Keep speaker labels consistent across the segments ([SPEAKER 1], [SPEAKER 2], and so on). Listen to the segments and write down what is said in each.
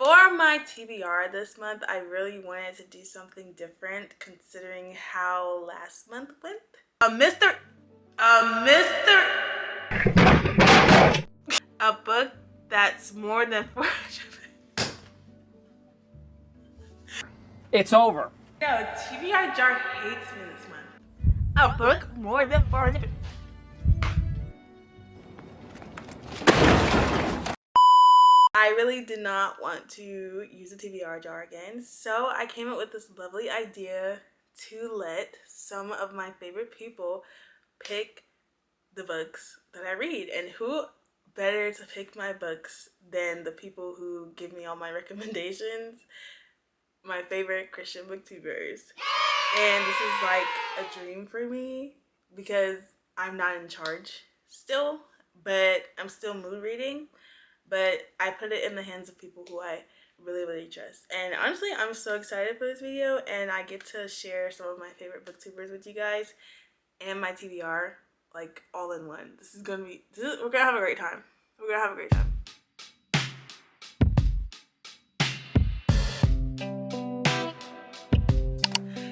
[SPEAKER 1] For my TBR this month, I really wanted to do something different considering how last month went. A book that's more than 400.
[SPEAKER 2] It's over.
[SPEAKER 1] No, TBR Jar hates me this month. A book more than 400. I really did not want to use a TBR jar again, so I came up with this lovely idea to let some of my favorite people pick the books that I read. And who better to pick my books than the people who give me all my recommendations? My favorite Christian booktubers. And this is like a dream for me because I'm not in charge still, but I'm still mood reading. But I put it in the hands of people who I really trust. And honestly, I'm so excited for this video, and I get to share some of my favorite booktubers with you guys and my TBR like all in one. We're gonna have a great time. We're gonna have a great time.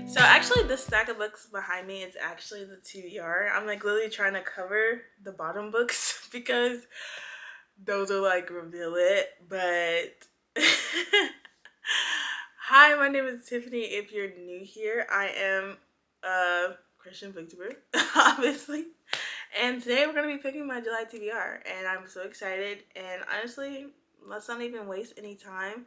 [SPEAKER 1] So actually this stack of books behind me is actually the TBR. I'm like literally trying to cover the bottom books because those are like reveal it, but hi, my name is Tiffany. If you're new here, I am a Christian booktuber, obviously, and today we're gonna be picking my July TBR, and I'm so excited. And honestly, let's not even waste any time.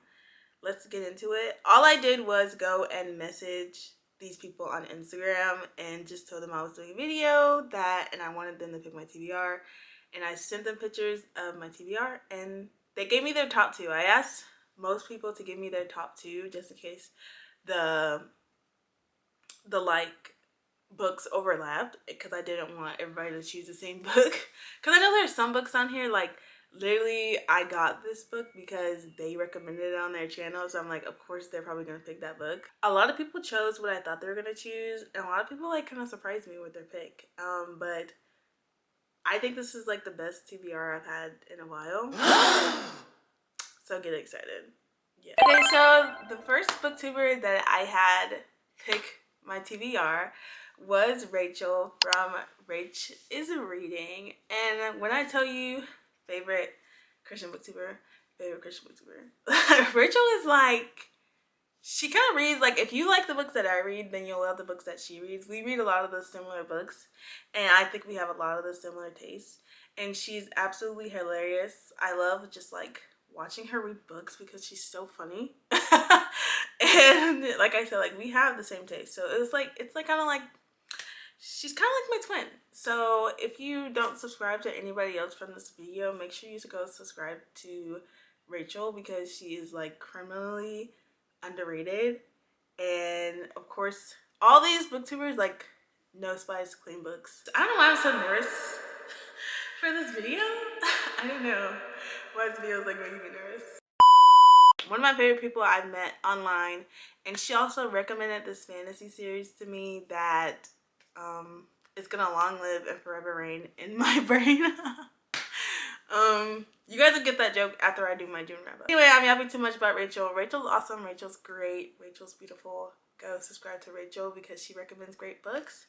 [SPEAKER 1] Let's get into it. All I did was go and message these people on Instagram and just told them I was doing a video and I wanted them to pick my TBR. And I sent them pictures of my TBR and they gave me their top two. I asked most people to give me their top two just in case the like books overlapped, because I didn't want everybody to choose the same book. Because I know there's some books on here, like literally I got this book because they recommended it on their channel, so I'm like, of course they're probably gonna pick that book. A lot of people chose what I thought they were gonna choose, and a lot of people like kind of surprised me with their pick. But I think this is like the best TBR I've had in a while. So get excited. Yeah. Okay, so the first booktuber that I had pick my TBR was Rachel from Rach is Reading. And when I tell you favorite Christian booktuber, Rachel is like, she kind of reads, like, if you like the books that I read, then you'll love the books that she reads. We read a lot of the similar books, and I think we have a lot of the similar tastes. And she's absolutely hilarious. I love just, like, watching her read books because she's so funny. And, like I said, like, we have the same taste. So it's like kind of like, she's kind of like my twin. So if you don't subscribe to anybody else from this video, make sure you go subscribe to Rachel because she is, like, criminally underrated. And of course all these booktubers, like, no spice, clean books. I don't know why I'm so nervous for this video. I don't know why this video is like making me nervous. One of my favorite people I've met online, and she also recommended this fantasy series to me that is gonna long live and forever reign in my brain. You guys will get that joke after I do my June wrap up. Anyway, I'm yapping too much about Rachel. Rachel's awesome. Rachel's great. Rachel's beautiful. Go subscribe to Rachel because she recommends great books.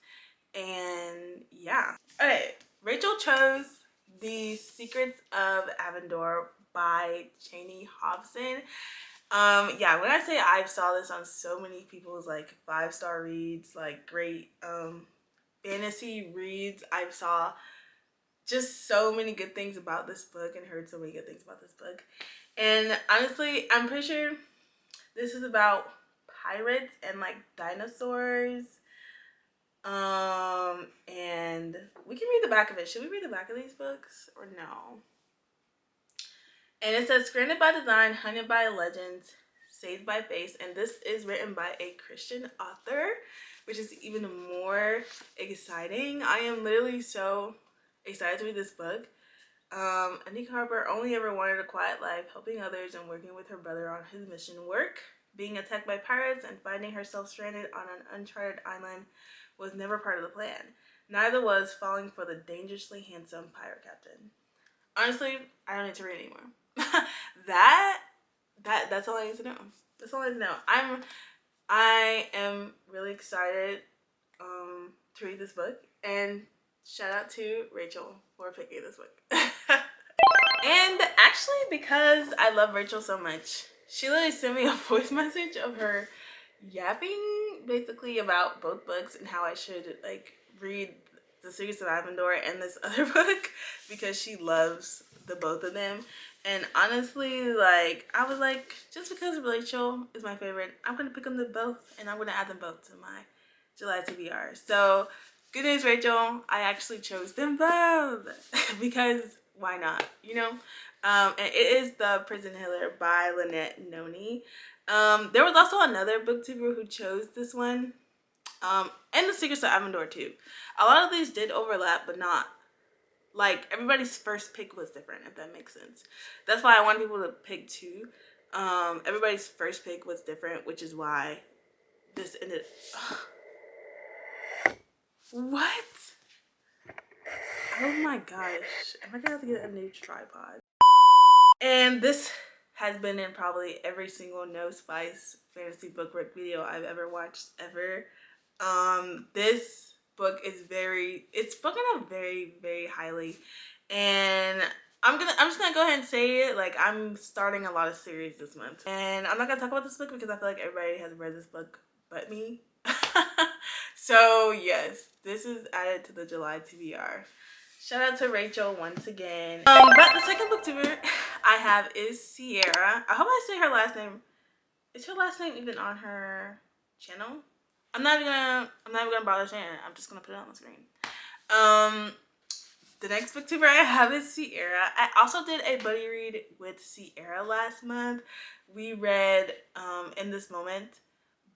[SPEAKER 1] And yeah. Okay, Rachel chose The Secrets of Avendor by Cheney Hobson. Yeah, when I say I saw this on so many people's like 5-star reads, like great fantasy reads, I saw just so many good things about this book and heard so many good things about this book. And honestly, I'm pretty sure this is about pirates and like dinosaurs. And we can read the back of it. Should we read the back of these books or no? And it says, granted by design, hunted by legends, saved by face. And this is written by a Christian author, which is even more exciting. I am literally so excited to read this book. Anika Harper only ever wanted a quiet life, helping others and working with her brother on his mission work. Being attacked by pirates and finding herself stranded on an uncharted island was never part of the plan. Neither was falling for the dangerously handsome pirate captain. Honestly, I don't need to read anymore. That That's all I need to know. That's all I need to know. I am really excited to read this book, and shout out to Rachel for picking this book. And actually, because I love Rachel so much, she literally sent me a voice message of her yapping basically about both books and how I should like read The Secrets of Avendor and this other book because she loves the both of them. And honestly, like, I was like, just because Rachel is my favorite, I'm gonna pick them both and I'm gonna add them both to my July TBR. So good news, Rachel, I actually chose them both because why not, you know? And it is The Prison Healer by Lynette Noni. There was also another booktuber who chose this one, and The Secrets of Avendor too. A lot of these did overlap, but not like everybody's first pick was different, if that makes sense. That's why I want people to pick two. Everybody's first pick was different, which is why this ended. What? Oh my gosh. Am I gonna have to get a new tripod? And this has been in probably every single No Spice fantasy book rec video I've ever watched ever. This book is it's spoken of very, very highly. And I'm just gonna go ahead and say it. Like, I'm starting a lot of series this month. And I'm not gonna talk about this book because I feel like everybody has read this book but me. So yes, this is added to the July TBR. Shout out to Rachel once again. But the second booktuber I have is Sierra. I hope I say her last name. Is her last name even on her channel? I'm not even gonna bother saying it. I'm just gonna put it on the screen. The next booktuber I have is Sierra. I also did a buddy read with Sierra last month. We read In This Moment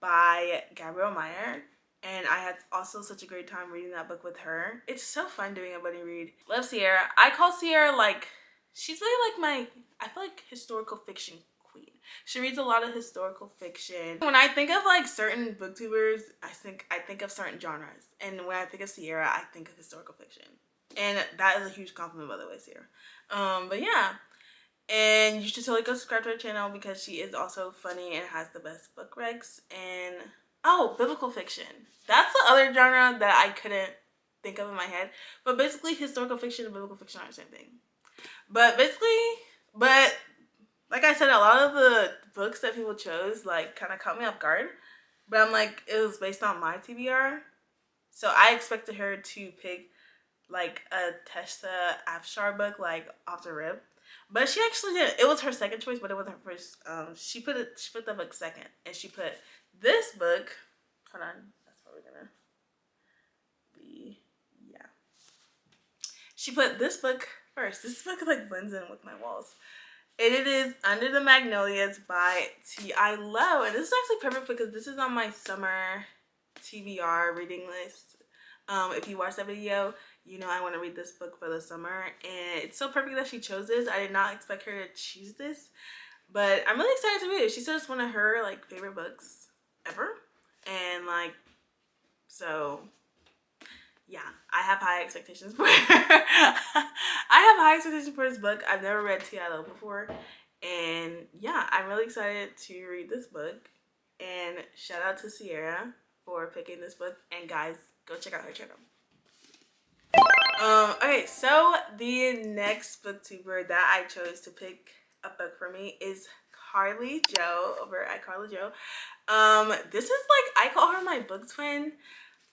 [SPEAKER 1] by Gabrielle Meyer. And I had also such a great time reading that book with her. It's so fun doing a buddy read. Love Sierra. I call Sierra like, she's really like my, I feel like historical fiction queen. She reads a lot of historical fiction. When I think of like certain booktubers, I think of certain genres. And when I think of Sierra, I think of historical fiction. And that is a huge compliment, by the way, Sierra. But yeah. And you should totally go subscribe to her channel because she is also funny and has the best book recs. And oh, biblical fiction. That's the other genre that I couldn't think of in my head. But basically, historical fiction and biblical fiction are the same thing. But like I said, a lot of the books that people chose like kind of caught me off guard. But I'm like, it was based on my TBR. So I expected her to pick like a Tessa Afshar book like off the rip. But she actually did. It was her second choice, but it wasn't her first. She put the book second, and she put this book. Hold on, that's probably gonna be, yeah. She put this book first. This book like blends in with my walls. And it is Under the Magnolias by T.I. Lowe, and this is actually perfect because this is on my summer TBR reading list. If you watched that video, you know I want to read this book for the summer, and it's so perfect that she chose this. I did not expect her to choose this, but I'm really excited to read it. She said it's one of her like favorite books ever, and like, so yeah, I have high expectations for her. I have high expectations for this book. I've never read T.I. Lowe before, and yeah, I'm really excited to read this book. And shout out to Sierra for picking this book, and guys, go check out her channel. Okay, so the next booktuber that I chose to pick a book for me is Carly Jo over at Carly Jo. This is like, I call her my book twin,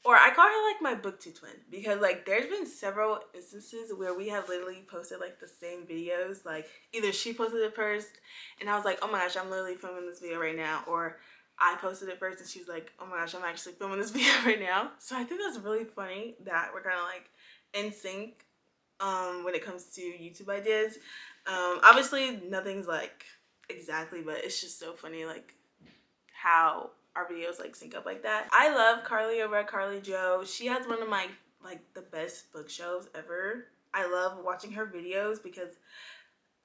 [SPEAKER 1] or I call her like my booktube twin, because like there's been several instances where we have literally posted like the same videos. Like either she posted it first and I was like, oh my gosh, I'm literally filming this video right now, or I posted it first and she's like, oh my gosh, I'm actually filming this video right now. So I think that's really funny that we're kind of like in sync when it comes to YouTube ideas. Obviously nothing's like exactly, but it's just so funny like how our videos like sync up like that. I love Carly over at Carly Jo. She has one of my like the best bookshelves ever. I love watching her videos because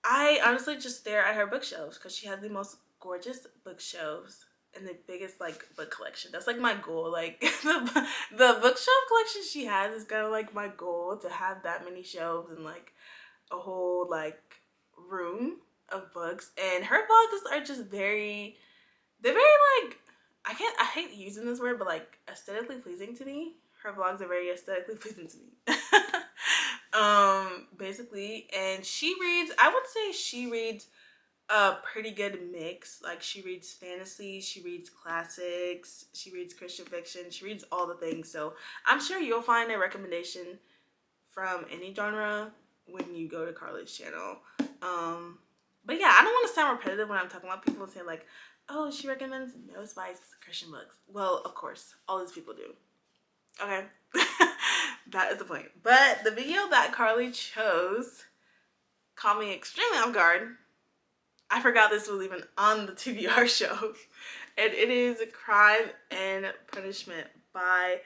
[SPEAKER 1] I honestly just stare at her bookshelves because she has the most gorgeous bookshelves and the biggest like book collection. That's like my goal. Like the bookshelf collection she has is kind of like my goal, to have that many shelves and like a whole like room of books, and her vlogs are just they're very like, I hate using this word, but like aesthetically pleasing to me. Her vlogs are very aesthetically pleasing to me. Basically, and I would say she reads a pretty good mix. Like, she reads fantasy, she reads classics, she reads Christian fiction, she reads all the things. So I'm sure you'll find a recommendation from any genre when you go to Carly's channel. But yeah, I don't want to sound repetitive when I'm talking about people saying like, oh, she recommends no spice Christian books. Well, of course, all these people do. Okay. That is the point. But the video that Carly chose caught me extremely off guard. I forgot this was even on the TBR show. And it is Crime and Punishment by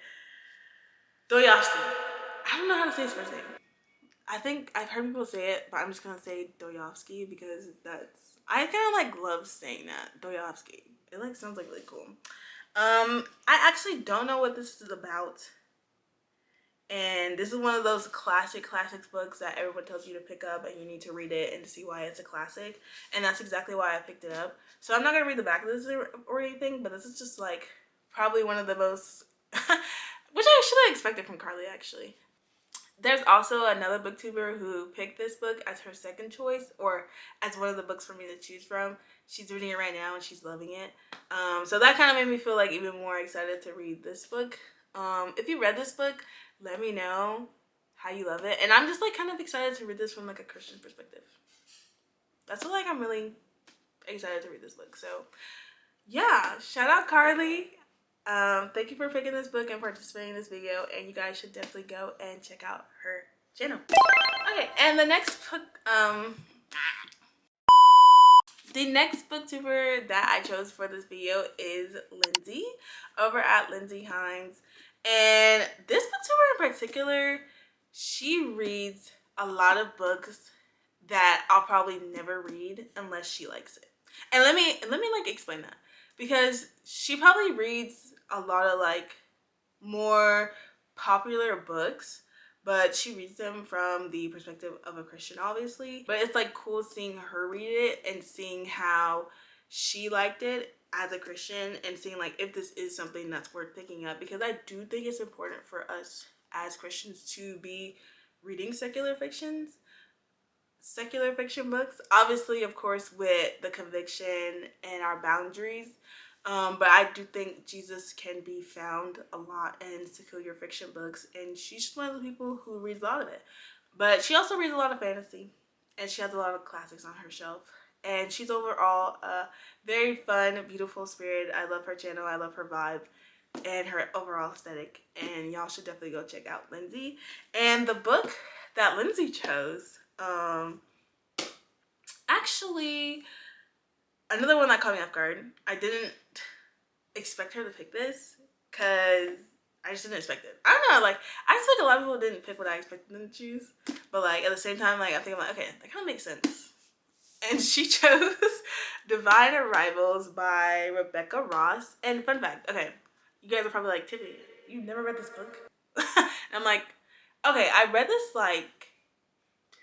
[SPEAKER 1] Dostoevsky. I don't know how to say his first name. I think I've heard people say it, but I'm just gonna say Dostoevsky because I kind of like love saying that, Dostoevsky. It like sounds like really cool. I actually don't know what this is about. And this is one of those classics books that everyone tells you to pick up and you need to read it and to see why it's a classic. And that's exactly why I picked it up. So I'm not going to read the back of this or anything, but this is just like probably one of the most, which I should have expected from Carly actually. There's also another booktuber who picked this book as her second choice, or as one of the books for me to choose from. She's reading it right now and she's loving it. So that kind of made me feel like even more excited to read this book. If you read this book, let me know how you love it. And I'm just like kind of excited to read this from like a Christian perspective. That's what like I'm really excited to read this book. So yeah, shout out Carly. Thank you for picking this book and participating in this video, and you guys should definitely go and check out her channel. Okay, and the next booktuber that I chose for this video is Lindsay over at Lindsay Hines. And this booktuber in particular, she reads a lot of books that I'll probably never read unless she likes it. And let me like explain that, because she probably reads a lot of like more popular books, but she reads them from the perspective of a Christian, obviously. But it's like cool seeing her read it and seeing how she liked it as a Christian, and seeing like if this is something that's worth picking up, because I do think it's important for us as Christians to be reading secular fiction books, obviously, of course, with the conviction and our boundaries. But I do think Jesus can be found a lot in secular fiction books, and she's just one of the people who reads a lot of it. But she also reads a lot of fantasy, and she has a lot of classics on her shelf. And she's overall a very fun, beautiful spirit. I love her channel. I love her vibe and her overall aesthetic. And y'all should definitely go check out Lindsay. And the book that Lindsay chose, actually, another one that caught me off guard. I didn't expect her to pick this because I just didn't expect it. I don't know, like, I just think a lot of people didn't pick what I expected them to choose. But like at the same time, like I think I'm like, okay, that kind of makes sense. And she chose Divine Arrivals by Rebecca Ross. And fun fact, okay, you guys are probably like, Tiffany, you've never read this book? And I'm like, okay, I read this like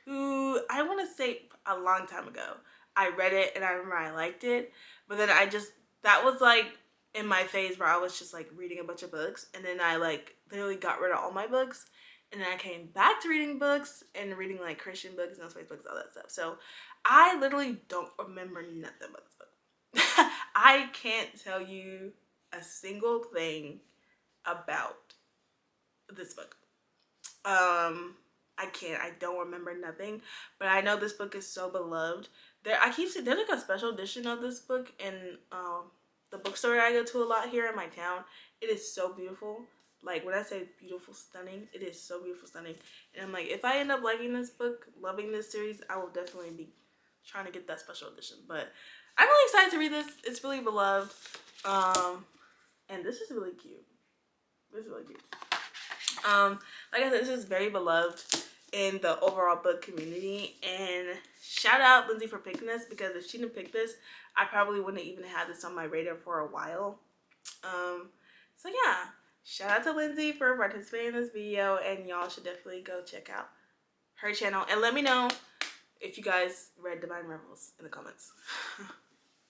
[SPEAKER 1] I want to say a long time ago. I read it and I remember I liked it, but then that was like in my phase where I was just like reading a bunch of books, and then I like literally got rid of all my books, and then I came back to reading books and reading like Christian books, no space books, all that stuff. So I literally don't remember nothing about this book. I can't tell you a single thing about this book. I don't remember nothing, but I know this book is so beloved. There's like a special edition of this book in the bookstore I go to a lot here in my town. It is so beautiful. Like, when I say beautiful, stunning, it is so beautiful, stunning. And I'm like, if I end up liking this book, loving this series, I will definitely be trying to get that special edition. But I'm really excited to read this. It's really beloved. And this is really cute. This is really cute. Like I said, this is very beloved in the overall book community, and shout out Lindsay for picking this, because if she didn't pick this, I probably wouldn't even have this on my radar for a while. So yeah, shout out to Lindsay for participating in this video, and y'all should definitely go check out her channel and let me know if you guys read Divine Rebels in the comments.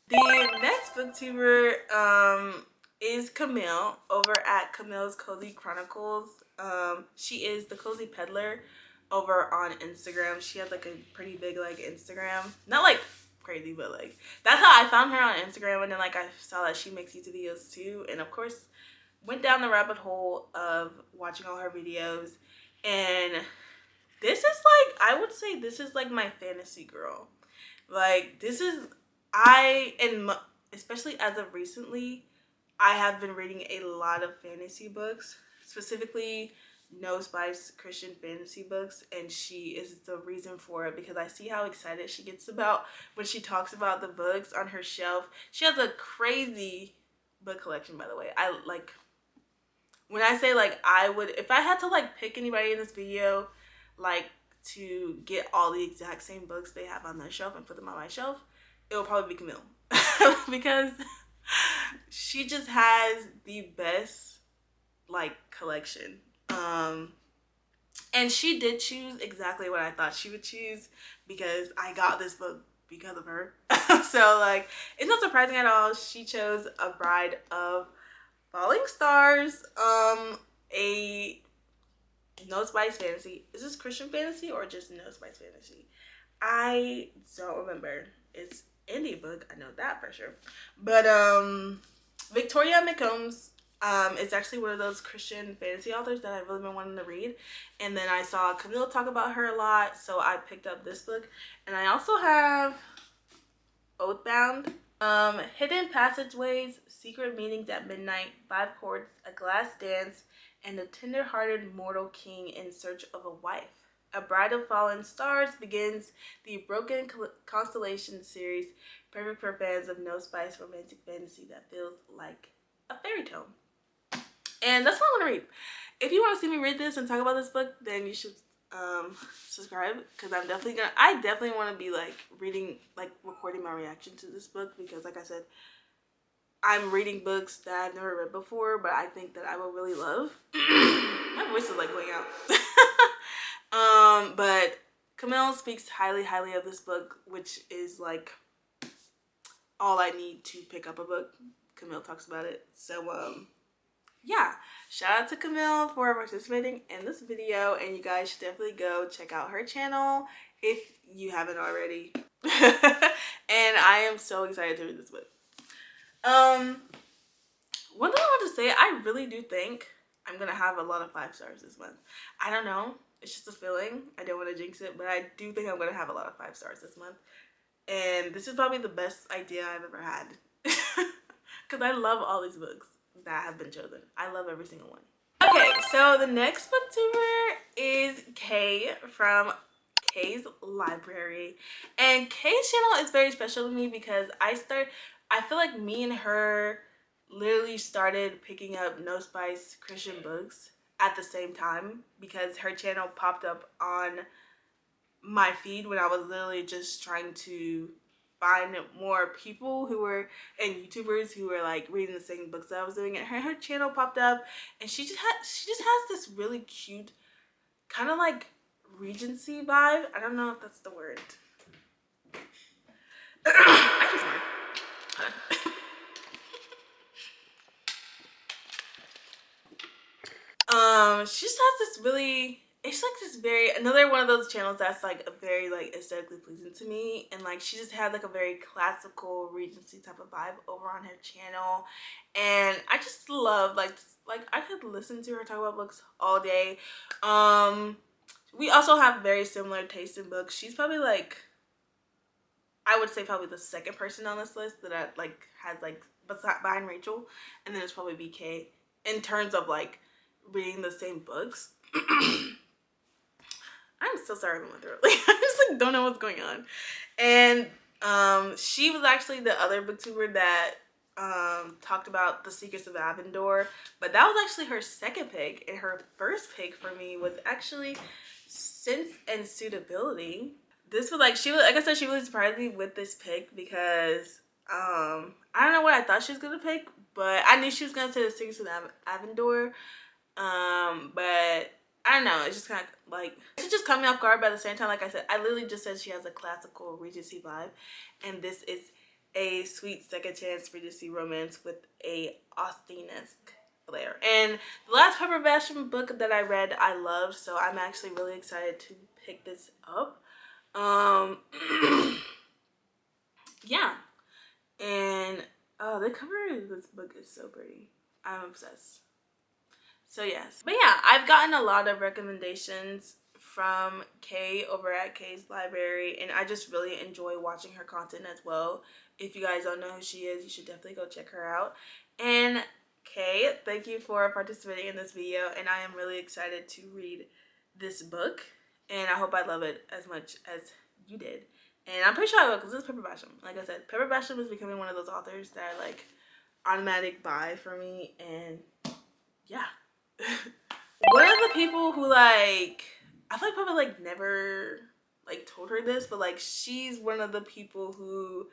[SPEAKER 1] The next booktuber is Camille over at Camille's Cozy Chronicles. She is the Cozy Peddler over on Instagram. She has like a pretty big like Instagram, not like crazy, but like that's how I found her on Instagram. And then like I saw that she makes YouTube videos too, and of course went down the rabbit hole of watching all her videos. And this is like, I would say this is like my fantasy girl. Like this is, especially as of recently, I have been reading a lot of fantasy books, specifically No Spice Christian fantasy books, and she is the reason for it because I see how excited she gets about when she talks about the books on her shelf. She has a crazy book collection, by the way. I like, when I say like I would, if I had to like pick anybody in this video, like to get all the exact same books they have on their shelf and put them on my shelf, it will probably be Camille. Because she just has the best like collection. And she did choose exactly what I thought she would choose because I got this book because of her. So like it's not surprising at all. She chose A Bride of Falling Stars, a No Spice fantasy. Is this Christian fantasy or just No Spice fantasy? I don't remember. It's indie book, I know that for sure. But Victoria McCombs is actually one of those Christian fantasy authors that I've really been wanting to read. And then I saw Camille talk about her a lot, so I picked up this book. And I also have Oathbound. Hidden Passageways, Secret Meetings at Midnight, 5 Chords, A Glass Dance, and a tender-hearted mortal king in search of a wife. A Bride of Fallen Stars begins the Broken Constellation series, perfect for fans of No Spice romantic fantasy that feels like a fairy tale. And that's what I want to read. If you want to see me read this and talk about this book, then you should subscribe, because I definitely want to be like reading, like recording my reaction to this book, because like I said, I'm reading books that I've never read before, but I think that I will really love. My voice is like going out. But Camille speaks highly of this book, which is like all I need to pick up a book. Camille talks about it. So yeah, shout out to Camille for participating in this video, and you guys should definitely go check out her channel if you haven't already. And I am so excited to read this book. One thing I want to say, I really do think I'm gonna have a lot of 5 stars this month. I don't know, it's just a feeling. I don't want to jinx it, but I do think I'm gonna have a lot of 5 stars this month. And this is probably the best idea I've ever had. Because I love all these books that have been chosen. I love every single one. Okay, so the next booktuber is Kay from Kay's Library. And Kay's channel is very special to me because I feel like me and her literally started picking up No Spice Christian books at the same time, because her channel popped up on my feed when I was literally just trying to find more people who were, and YouTubers who were like reading the same books that I was doing, and her channel popped up, and she just has this really cute kind of like Regency vibe. I don't know if that's the word. I just heard. She just has this really, it's like this very, another one of those channels that's like a very like aesthetically pleasing to me, and like she just had like a very classical Regency type of vibe over on her channel, and I just love like I could listen to her talk about books all day. We also have very similar taste in books. She's probably like, I would say probably the second person on this list that I like has like behind Rachel, and then it's probably BK in terms of like reading the same books. I'm so sorry about my throat. Like, I just like don't know what's going on. And she was actually the other booktuber that talked about The Secrets of Avendor, but that was actually her second pick, and her first pick for me was actually Sense and Suitability. This was like, she was, like I said, she really surprised me with this pick because I don't know what I thought she was gonna pick, but I knew she was gonna say The Secrets of Avendor. But I don't know, it's just kind of like, it's just coming off guard, but at the same time, like I said, I literally just said she has a classical Regency vibe, and this is a sweet second chance Regency romance with a Austen-esque flair. And the last Pepper Basham book that I read, I loved, so I'm actually really excited to pick this up. Yeah, and oh, the cover of this book is so pretty. I'm obsessed. So yes, but yeah, I've gotten a lot of recommendations from Kay over at Kay's Library, and I just really enjoy watching her content as well. If you guys don't know who she is, you should definitely go check her out. And Kay, thank you for participating in this video, and I am really excited to read this book, and I hope I love it as much as you did. And I'm pretty sure I will, because it's Pepper Basham. Like I said, Pepper Basham is becoming one of those authors that are like automatic buy for me, and yeah. One of the people who like, I feel like probably like never like told her this, but like she's one of the people who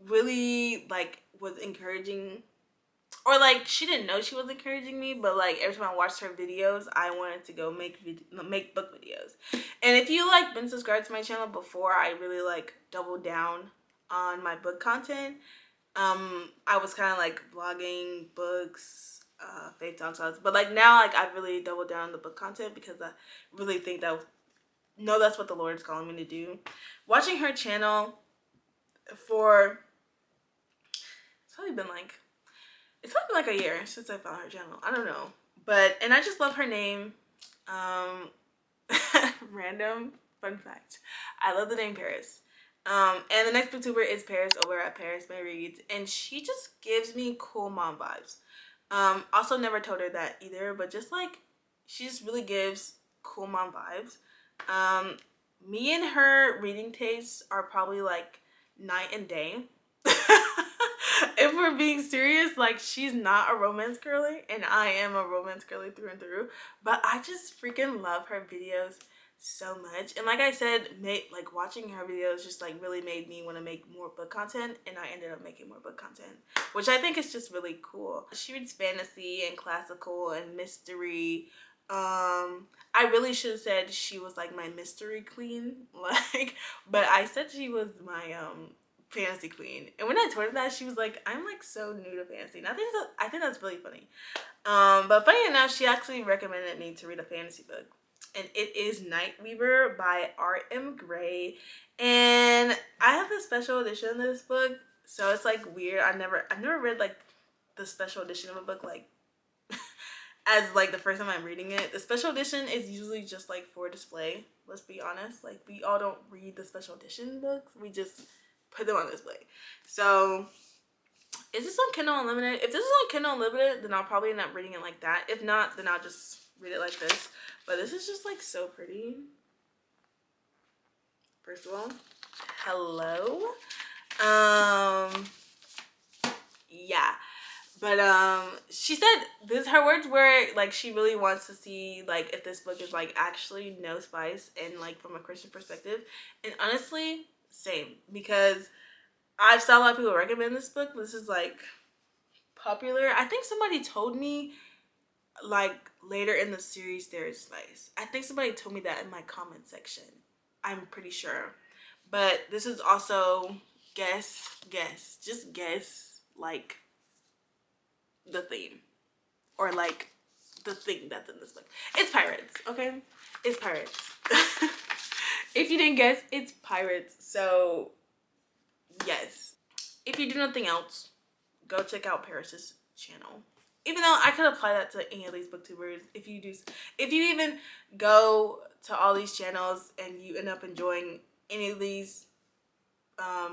[SPEAKER 1] really like was encouraging, or like she didn't know she was encouraging me, but like every time I watched her videos, I wanted to go make book videos. And if you like been subscribed to my channel before, I really like doubled down on my book content. I was kind of like vlogging books, fake talks, but like now, like I've really doubled down on the book content because I really think that, no, that's what the Lord is calling me to do. Watching her channel for, it's probably been like, a year since I found her channel. I don't know, but, and I just love her name. Random fun fact, I love the name Paris. And the next booktuber is Paris over at Paris May Reads, and she just gives me cool mom vibes. Also never told her that either, but just like, she just really gives cool mom vibes. Me and her reading tastes are probably like night and day. If we're being serious, like she's not a romance girly and I am a romance girly through and through, but I just freaking love her videos so much. And like I said, like watching her videos just like really made me want to make more book content, and I ended up making more book content, which I think is just really cool. She reads fantasy and classical and mystery. I really should have said she was like my mystery queen, like, but I said she was my fantasy queen. And when I told her that, she was like, I'm like so new to fantasy. And I think that's really funny. But funny enough, she actually recommended me to read a fantasy book, and it is Nightweaver by R.M. Gray. And I have the special edition of this book, so it's like weird. I've never read like the special edition of a book like as like the first time I'm reading it. The special edition is usually just like for display. Let's be honest. Like we all don't read the special edition books. We just put them on display. So is this on Kindle Unlimited? If this is on Kindle Unlimited, then I'll probably end up reading it like that. If not, then I'll just read it like this. But this is just like so pretty. First of all, hello. Yeah. But she said this, her words were like she really wants to see like if this book is like actually no spice and like from a Christian perspective. And honestly, same, because I've saw a lot of people recommend this book. This is like popular. I think somebody told me like later in the series there is spice. I think somebody told me that in my comment section. I'm pretty sure. But this is also guess like the theme, or like the thing that's in this book. It's pirates, okay? It's pirates. If you didn't guess, it's pirates. So yes, if you do nothing else, go check out Paris's channel. Even though I could apply that to any of these booktubers, if you even go to all these channels and you end up enjoying any of these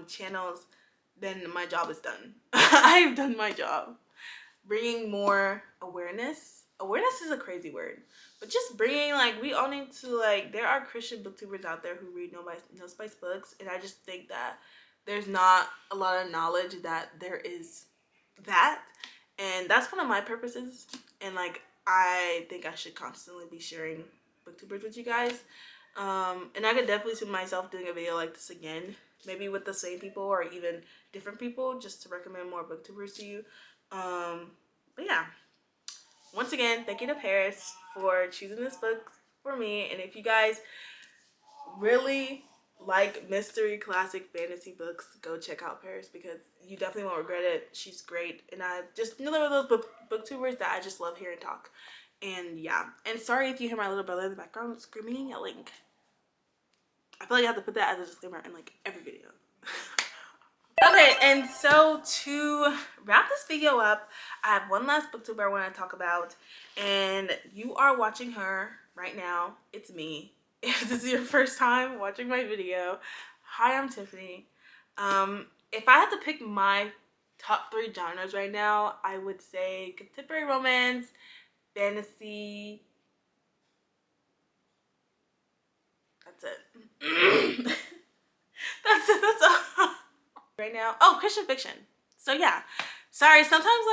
[SPEAKER 1] channels, then my job is done. I've done my job. Bringing more awareness. Awareness is a crazy word, but just bringing, like, we all need to, like, there are Christian booktubers out there who read no spice books, and I just think that there's not a lot of knowledge that there is that, and that's one of my purposes. And like, I think I should constantly be sharing booktubers with you guys, and I could definitely see myself doing a video like this again, maybe with the same people or even different people, just to recommend more booktubers to you. But yeah, once again, thank you to Paris for choosing this book for me. And if you guys really like mystery classic fantasy books, go check out Paris because you definitely won't regret it. She's great, and I just another one of those booktubers that I just love hearing talk. And yeah, and sorry if you hear my little brother in the background screaming and yelling. I feel like I have to put that as a disclaimer in like every video. Okay, and so to wrap this video up, I have one last booktuber I want to talk about, and you are watching her right now. It's me. If this is your first time watching my video, hi, I'm Tiffany. If I had to pick my top 3 genres right now, I would say contemporary romance, fantasy. That's it. That's all. Right now, oh, Christian fiction. So yeah, sorry, sometimes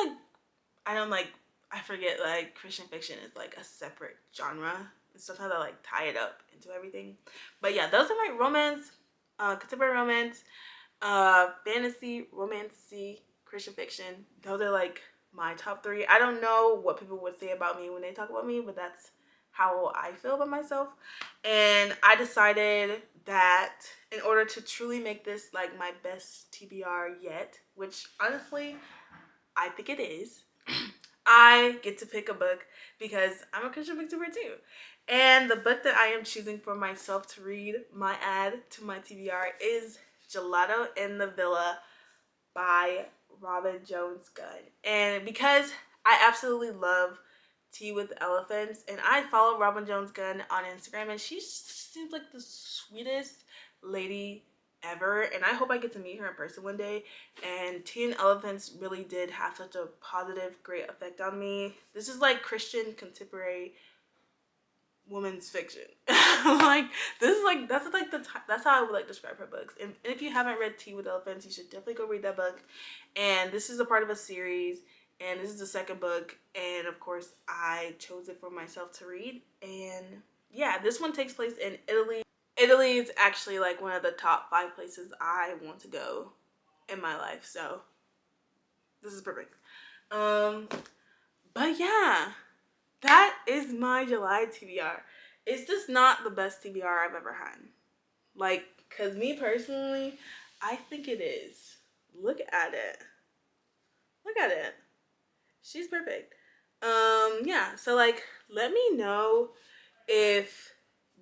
[SPEAKER 1] like I forget like Christian fiction is like a separate genre, and sometimes I like tie it up into everything. But yeah, those are my romance, contemporary romance, fantasy, romancy, Christian fiction. Those are like my top 3. I don't know what people would say about me when they talk about me, but that's how I feel about myself. And I decided that in order to truly make this like my best TBR yet, which honestly I think it is, I get to pick a book because I'm a Christian booktuber too. And the book that I am choosing for myself to read, my add to my TBR, is Gelato in the Villa by Robin Jones Gunn. And because I absolutely love Tea with Elephants, and I follow Robin Jones Gunn on Instagram, and she seems like the sweetest lady ever, and I hope I get to meet her in person one day. And Tea and Elephants really did have such a positive, great effect on me. This is like Christian contemporary woman's fiction. Like this is like that's how I would like describe her books. And if you haven't read Tea with Elephants, you should definitely go read that book. And this is a part of a series, and this is the second book, and of course I chose it for myself to read. And yeah, this one takes place in Italy. Italy is actually like one of the top 5 places I want to go in my life, so this is perfect. But yeah, that is my July TBR. It's just not the best TBR I've ever had. Like, cause me personally, I think it is. Look at it. Look at it. She's perfect. Yeah, so like let me know if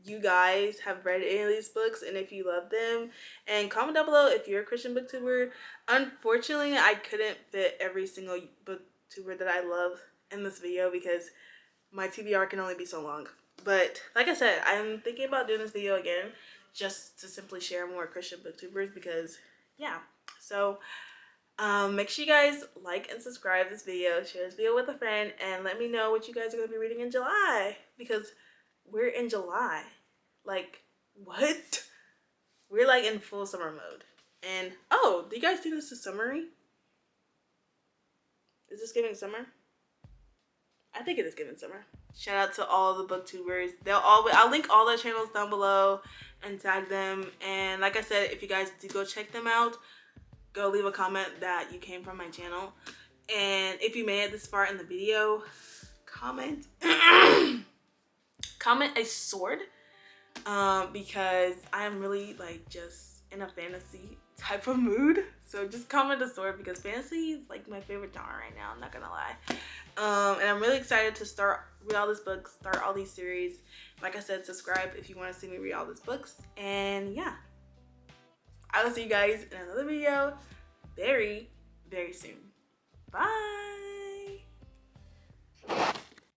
[SPEAKER 1] you guys have read any of these books and if you love them, and comment down below if you're a Christian booktuber. Unfortunately, I couldn't fit every single booktuber that I love in this video because my TBR can only be so long. But like I said, I'm thinking about doing this video again just to simply share more Christian booktubers because yeah. So make sure you guys like and subscribe this video, share this video with a friend, and let me know what you guys are going to be reading in July, because we're in July. Like, what? We're like in full summer mode. And oh, do you guys think this is summery? Is this giving summer? I think it is giving summer. Shout out to all the booktubers. I'll link all their channels down below and tag them. And like I said, if you guys do go check them out, go leave a comment that you came from my channel. And if you made it this far in the video, comment comment a sword, because I am really like just in a fantasy type of mood. So just comment a sword because fantasy is like my favorite genre right now, I'm not gonna lie. And I'm really excited to read all these books, start all these series. Like I said, subscribe if you want to see me read all these books. And yeah, I will see you guys in another video very, very soon. Bye.